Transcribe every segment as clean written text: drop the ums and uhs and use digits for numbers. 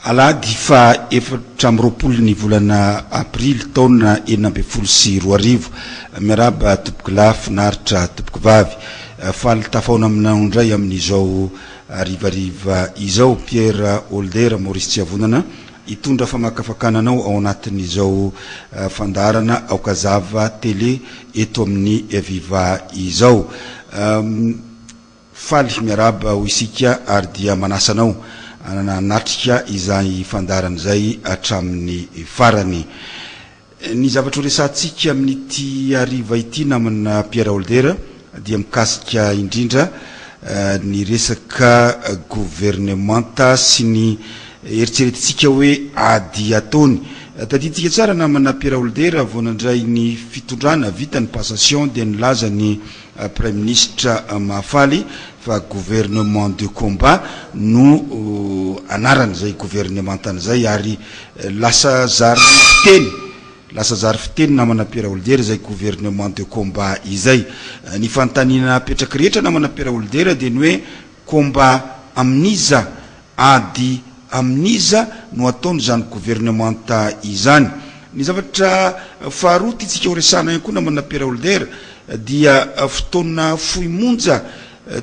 alady fa efatra amroapolo ny volana aprily taona 2024 miaraba topoky lafy naritra topoky vavy faly tafaona aminandray amin'izao rivariva izao Pierre Older Maurice Tsiavonana itondra famakafakananao ao anatin'izao fandarana ao kazava télé eto amin'ny viva izao faly miaraba ho isika ary dia manasanao natrika izay fandarana zay hatramin'ny farany ny zavatra resantsika amin'ity ariva ity namana Pierre Older dia mikasika indrindra ny resaka gouvernementa sy ny eritreretintsika hoe ady ataony tadiditsika tsara namana Pierre Older vonandray ny fitondrana vita ny passation dia nilaza ny Premier ministre Mahafaly fa gouvernement de combat no anarany zay gouvernementana zay ary lasa zary fiteny namana Pierre Older zay gouvernement de combat izay ny fantanina petraky rehetra namana Pierre Older dia ny hoe combat amniza ady amniza no ataony zany gouvernementa izany ny zavatra faharoa tsika horesana ihany koa namana Pierre Older dia fotoana foimonja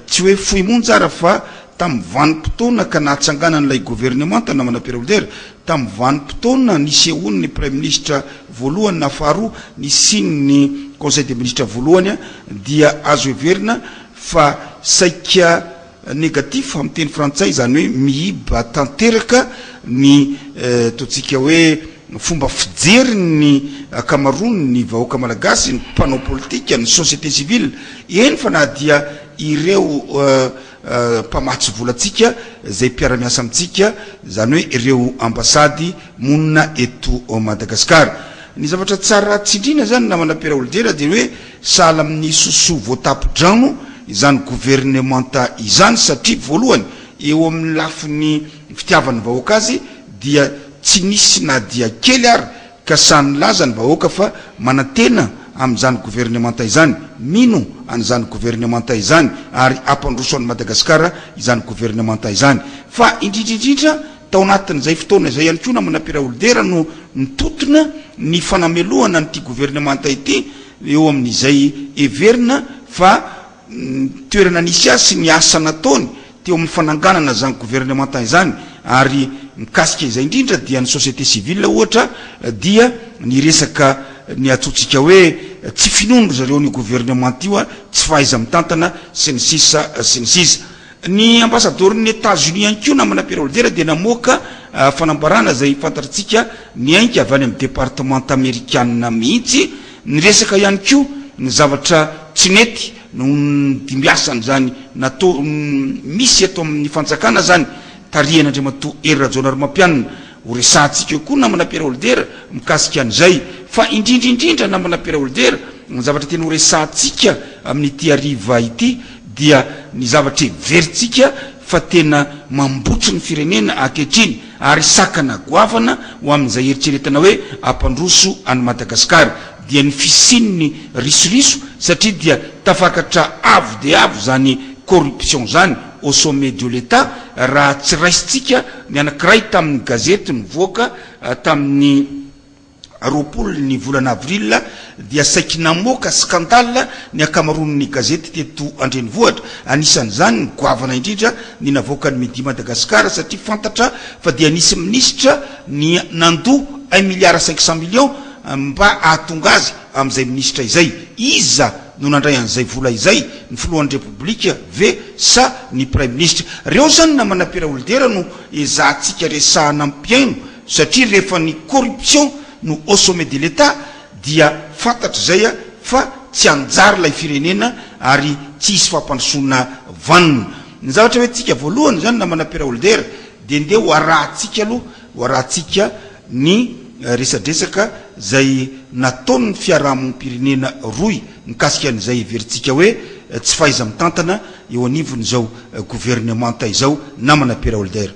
tsy hoe foimonja ara fa tamin'ny vanim-potoana ka nahatsangana n'ilay gouvernementa namana Pierre Older tamin'ny vanim-potoana nisehoany ny Premier ministre voalohany na faharoa nisiny conseil des ministres voalohany dia azo heverina fa saika négatif amin'ny teny frantsay zany hoe mihiba tanteraka ny totsika hoe fomba fijery ny akamarony ny vahoaka malagasy ny mpanao politika ny société civile eny fa na dia ireo mpamatsy volatsika zay mpiara-miasa amitsika zany hoe ireo ambasady monina eto Madagasikara ny zavatra tsara tsindrina zany namana Pierre Older dia hoe sahala amin'ny soso voatapo-drano izany gouvernementa izany satria voalohany eo amin'ny lafiny fitiavany vahoaka azy dia tsy nisy na dia kely ary ka sany laza ny vahoaka fa manatena amin'izany gouvernementa izany mino an'izany gouvernementa izany ary ampandroso an'i Madagasikara izany gouvernementa izany fa indrindrindrindra tao anatin'izay fotoana izay ihany koa namana Pierre Older no nitotona ny fanamelohana n'ity gouvernementa ity eo amin'izay heverina fa toerana nisy azy sy ny asa nataony teo amin'ny fananganana zany gouvernementa izany ary mikasika izay indrindra dia ny société civile ohatra dia ny resaka ny atsotsika hoe tsy finono zareo ny gouvernement io tsy fahaiza mitantana sy ny sisa ny ambassadeur ny États-Unis ihany koa namana Pierre Older dia namoaka fanambarana zay fantatritsika ny ainky avy any amin'ny département américaine mihitsy ny resaka ihany koa ny zavatra tsy nety no dimbiasany zany natao misy eto amin'ny fanjakana zany tarihan'Andriamatoa Hery Rajaonarimampianina ho resantsika koa namana Pierre Older mikasika an'izay fa indrindrindrindra namana Pierre Older ny zavatra tena ho resantsika amin'ity ariva ity dia ny zavatra veritsika fa tena mambotry ny firenena ankehitriny ary sakana goavana ho amin'izay eritreretana hoe ampandroso any Madagasikara dia ny fisininy risoriso satria dia tafakatra avo de avo zany corruption zany au sommet de l'État raha tsy raisitsika ny anankiray tamin'ny gazety nivoaka tamin'ny 20 ny volana avril dia saiky namoaka scandale ny akamaron'ny gazety teto Andrenivohitra anisan'izany ny goavana indrindra ny navoaka ny Midi Madagasikara satria fantatra fa dia nisy ministra ny nandoa 1,5 milliard mba ahatonga azy amin'izay ministra izay iza no nandray an'izay vola izay ny filohan'ny republika ve sa ny Premier ministre reo zany namana Pierre Older no ezahantsika resahana ampiaino satria rehefa ny corruption no au sommet de l'État dia fantatra zay fa tsy anjara lay firenena ary tsy hisy fampandrosoana vanina ny zavatra hoe tsika voalohany zany namana Pierre Older dia ndeha ho arahantsika aloha ho arahantsika ny resadresaka zay nataony ny fiarahamonimpirenena roy mikasika an'izay veritsika hoe tsy fahaiza mitantana eo anivon'izao gouvernementa izao namana Pierre Older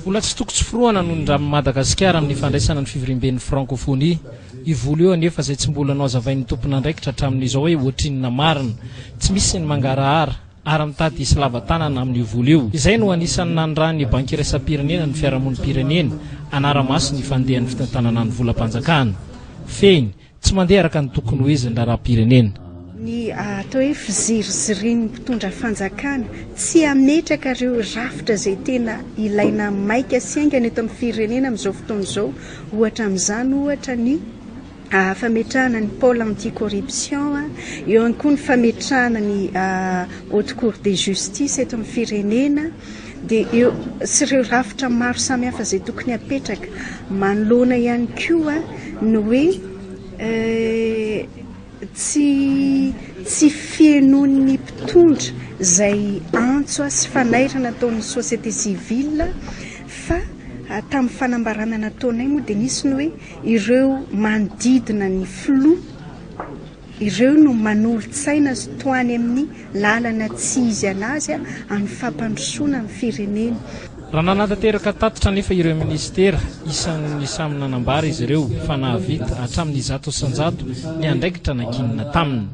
vola tsy toko tsy firoana noho ny ramin'ny Madagasikara amin'ny fandraisana ny fivirimben'ny francophonie ivolo eo anefa zay tsy mbola nao azavain'ny tompon'andraikitra hatramin'izao hoe ohatrin'ny namarina tsy misy ny mangarahara ary mitady isy lavatanana amin'io vola io. Izay no anisan'ny nandrany banky iraisam-pirenena ny fiarahamonim-pirenena anara-maso ny fandehan'ny fitantanana ny volam-panjakana. Feny tsy mandeha araka ny tokony ho izy ny raharaham-pirenena. Ny atao hoe fiziriziriny mpitondra fanjakana tsy ametraka ireo rafitra zay tena ilaina maika siaingana eto amin'ny firenena amin'izao fotoana izao. Ohatra amin'izany ohatra ny fametrahana ny pôle anti-corruption, eo ihany koa ny fametrahana ny haute cour de justice eto amin'ny firenena, dia eo sy ireo rafitra maro samihafa zay tokony apetraka. Manoloana ihany koa ny hoe tsy fienoan'ny mpitondra zay antso sy fanairana ataon'ny société civile fa tamin'ny fanambarana nataonay moa dia nisy ny hoe ireo manodidina ny filoha ireo no manolo-tsaina toany amin'ny lalana tsy izy anazy amin'ny fampandrosoana amin'ny firenena. Raha nanantanteraka tatitra nefa ireo ministera isan'ny samy nanambara izy ireo fa nahavita hatramin'ny 100% ny andraikitra nankinina taminy.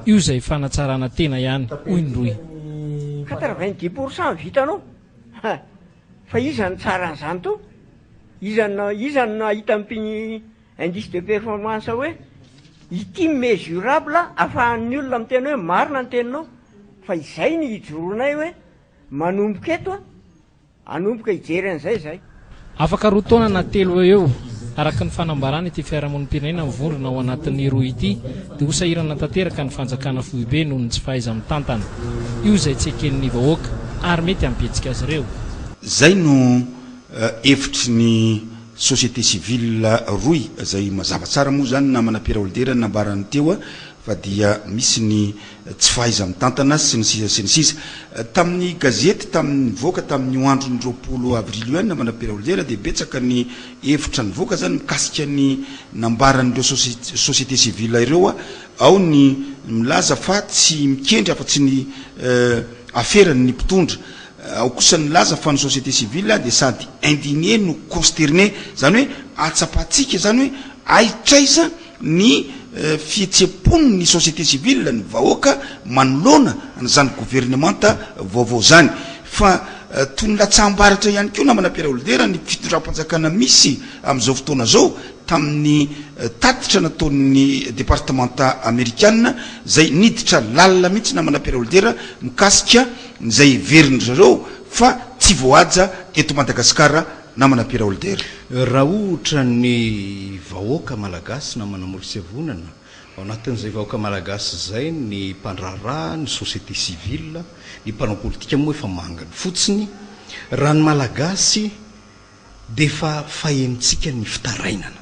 Io izay fanatsarana tena ihany hoy ny roy. 90% vitanao. Fa iza ny tsara an'izany to? Iza no nahita amin'ny indice de performance hoe ity mesurable ahafahan'ny olona miteny hoe marina ny teninao. Fa izay ny hijoronay hoe manomboka eto anomboka hijery an'izay izay. Afaka roa taona na 3 eo araka ny fanambarana ity fiarahamonim-pirenena mivondrona ao anatin'ny roa ity dia hosahirana tanteraka ny fanjakana fohibe noho ny tsy fahaiza mitantana. Io izay tsy eken'ny vahoaka ary mety hampihetsika azy ireo. Zay no hevitry ny société civile roy zay mazava tsara moa zany na manapera olodera nambarany teo fa dia misy ny tsy fahaiza mitantana sy ny sisa sy ny sisa. Tamin'ny gazety tamin'ny voaka tamin'ny andron'ny 20 avril io na manapera olodera dia betsaka ny hevitra ny voaka zany mikasika ny nambaran'ireo société civile ireo ao ny milaza fa tsy mikendry afa-tsy ny aferan'ny mpitondra. Ao kosa ny laza fa ny société civile dia sady indigné no consterné zany hoe atsapatsika zany hoe aitraiza ny fietsepony ny société civile ny vahoaka manoloana nyzany gouvernementa vaovao zany fa toy ny latsambaratra ihany koa na manapera olodera ny fitondram-panjakana misy amin'izao fotoana zao tamin'ny tatitra nataon'ny départementa américaine zay niditra lalina mihitsy na manapera olodera mikasika zay veriny zareo fa tsy voaja eto Madagasikara na manapera olodera. Raha ohatra ny vahoaka malagasy na manamoro-tsavonana ao anatin'izay vahoaka malagasy zay ny mpandrarà ny société civile ny mpanao politika moa efa mangany fotsiny raha ny malagasy dia efa fahentsika ny fitarainana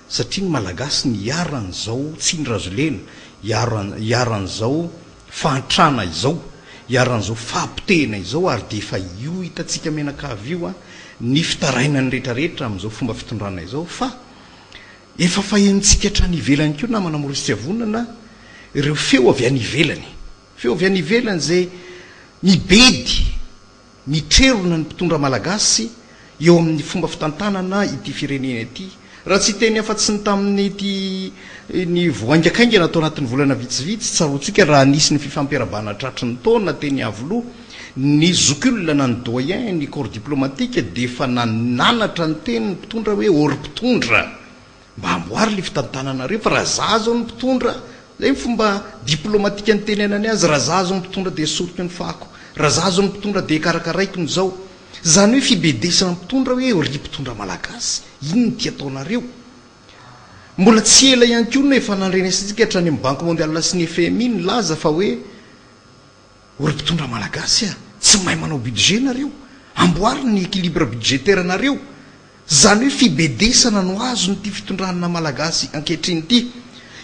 satria ny malagasy ny iaran'izao tsy ny razolena iaran'izao fantrana izao iaran'izao fampitehina izao ary dia efa io hitantsika menakavy io ny fitarainany rehetrarehetra amin'izao fomba fitondrana izao fa efa fahentsika hatrany ivelany koa na manamoro-tsavonana ireo feo avy any ivelany zay mibedy mitrerona ny mpitondra malagasy eo amin'ny fomba fitantanana ity firenena ity. Raha tsy teny afa-tsy ny tamin'ny ity ny voaingakaingana atao anatin'ny volana vitsivitsy tsaroantsika raha nisy ny fifampiarabana tratry ny taona teny avoloha ny zokula na ny doyen ny corps diplomatique dia efa nananatra ny teny ny mpitondra hoe or-mpitondra mba amboary le fitantananareo fa raha za zao ny mpitondra zay fomba diplomatika ny tenenany azy raha za zao ny mpitondra dia soroky ny fako raha za zao ny mpitondra dia karakaraiko ny zao zany hoe fibedesana mpitondra hoe ry mpitondra malagasy ino ny ty ataonareo mbola tsy ela ihany koa no efa nandrenesantsika hatrany amin'ny banque mondiale sy ny FMI ny laza fa hoe ry mpitondra malagasy tsy mahay manao budget nareo amboary ny équilibre budgétaire nareo zany hoe fibedesana no azo nyty fitondranana malagasy ankehitriny ity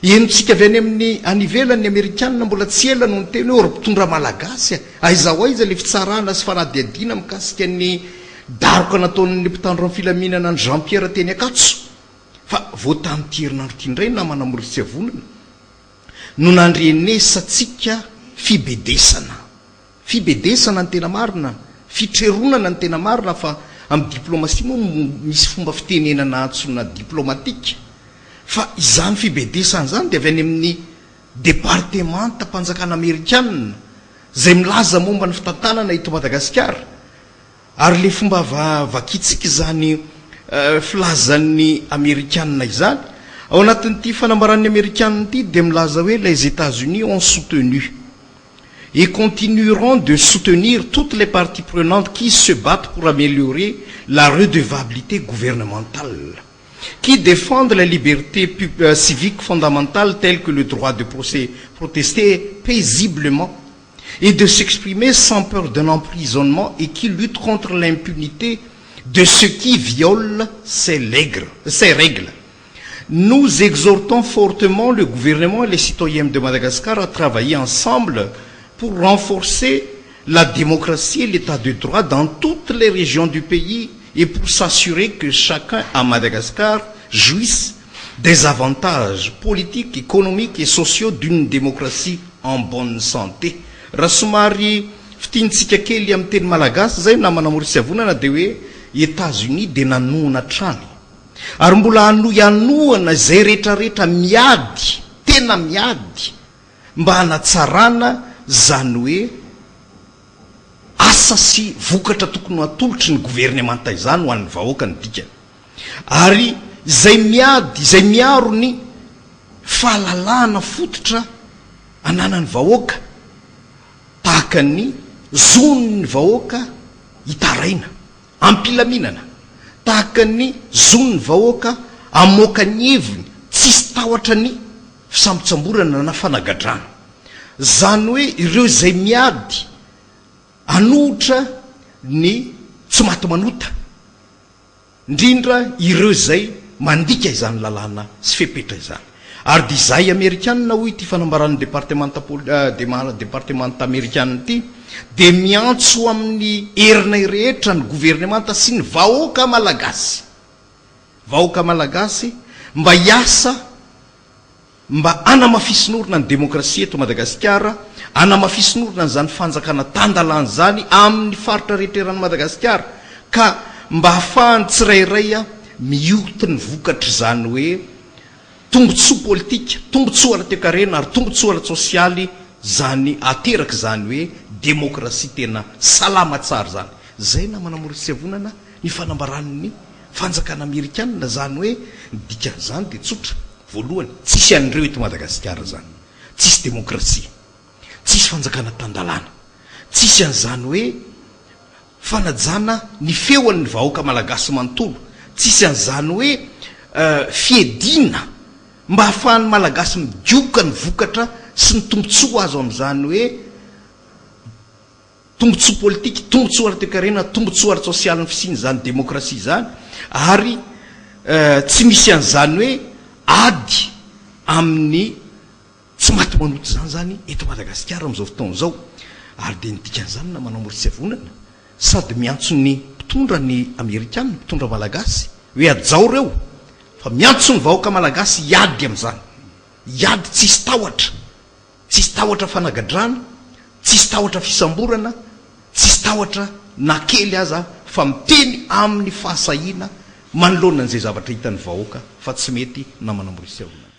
enontsika avy any amin'ny anivelan'ny amerikanina mbola tsy ela no ny teny hoe ry mpitondra malagasy aizaho aiza le fitsarana sy fanadiadiana mikasika ny daroka nataon'ny mpitandro amin'ny filaminana ny Jean Pierre teny Akatso fa voatam'ty herinandro ty indray na manamoro-tsavonana no nandrenesatsika fibedesana ny tena marina fitreronana ny tena marina fa amin'ny diplomatie moa misy fomba fitenenana antsona diplomatika fa izany fibedesana zany dia avy any amin'ny départementa mpanjakana amerikanina zay milaza momba ny fitantanana eto Madagasikara. Ary le fomba vakitsika zany filazan'ny Américains izany ao anatin'ity fanambaran'ny Américains ity de milaza hoe les États-Unis ont soutenu et continueront de soutenir toutes les parties prenantes qui se battent pour améliorer la redevabilité gouvernementale, qui défendent les libertés civiques fondamentales telles que le droit de protester paisiblement et de s'exprimer sans peur d'un emprisonnement et qui luttent contre l'impunité de ceux qui violent ces règles. Nous exhortons fortement le gouvernement et les citoyens de Madagascar à travailler ensemble pour renforcer la démocratie et l'état de droit dans toutes les régions du pays et pour s'assurer que chacun à Madagascar jouisse des avantages politiques, économiques et sociaux d'une démocratie en bonne santé. Rasomari fitintsika kely amin'ny teny malagasy zay na manamora savonana de hoe États-Unis de nanoana trany ary mbola anohana zay rehetrarehetra miady tena miady mba hanatsarana zany hoe asa sy vokatra tokony atolotry ny gouvernemanta izany ho an'ny vahoaka ny dikany ary zay miady zay miaro ny fahalalahana fototra ananan'ny vahoaka tahaka ny zon'ny vahoaka hitaraina ampilaminana tahaka ny zon'ny vahoaka amoaka ny heviny tsisy tahotra ny fisambotsamborana na fanagadrana zany hoe ireo zay miady anohitra ny tsy maty manota indrindra ireo zay mandika izany lalàna sy fepetra izany ary de zay Américains hoy ity fanambaran'ny département Américain ity de miantso amin'ny erina rehetra ny gouvernemanta sy ny vahoaka malagasy mba hiasa mba anamafisin'orina ny demokrasia eto Madagasikara anamafisin'orina n'izany fanjakana tandalana zany amin'ny faritra rehetrerany Madagasikara ka mba hafahany tsirairay mioty ny vokatra zany hoe tombontsoa politika, tombontsoa ara-toe-karena ary tombontsoa ara-tsosialy zany ateraka zany hoe demokrasia tena salama tsara zany. Zay na manamora savonana ny fanambaran'ny fanjakana Américains zany hoe ny dikan'izany de tsotra. Voalohany tsisy an'ireo eto Madagasikara zany, tsisy demokrasia, tsisy fanjakana tandalana, tsisy an'izany hoe fanajana ny feon'ny vahoaka malagasy manontolo, tsisy an'izany hoe fiedina mba hahafahan'ny malagasy midioka ny vokatra sy ny tombontsoa azo amin'izany hoe tombontsoa politika, tombontsoa ara-toe-karena, tombontsoa ara-tsosialy ny fisiny zany demokrasia zany ary tsy misy an'izany hoe ady amin'ny tsy maty manoty zany eto Madagasikara amin'izao fotoana zao ary de nidikan'izany na manamora savonana sady miantso ny mpitondra ny Américains mpitondra malagasy hoe ajao reo fa miantso ny vahoaka malagasy hiady amin'izany hiady tsisy tahotra fanagadrana, tsisy tahotra fisamborana, tsisy tahotra na kely aza fa miteny amin'ny fahasahina manoloana an'izay zavatra hitan'ny vahoaka fa tsy mety na manamora savonana.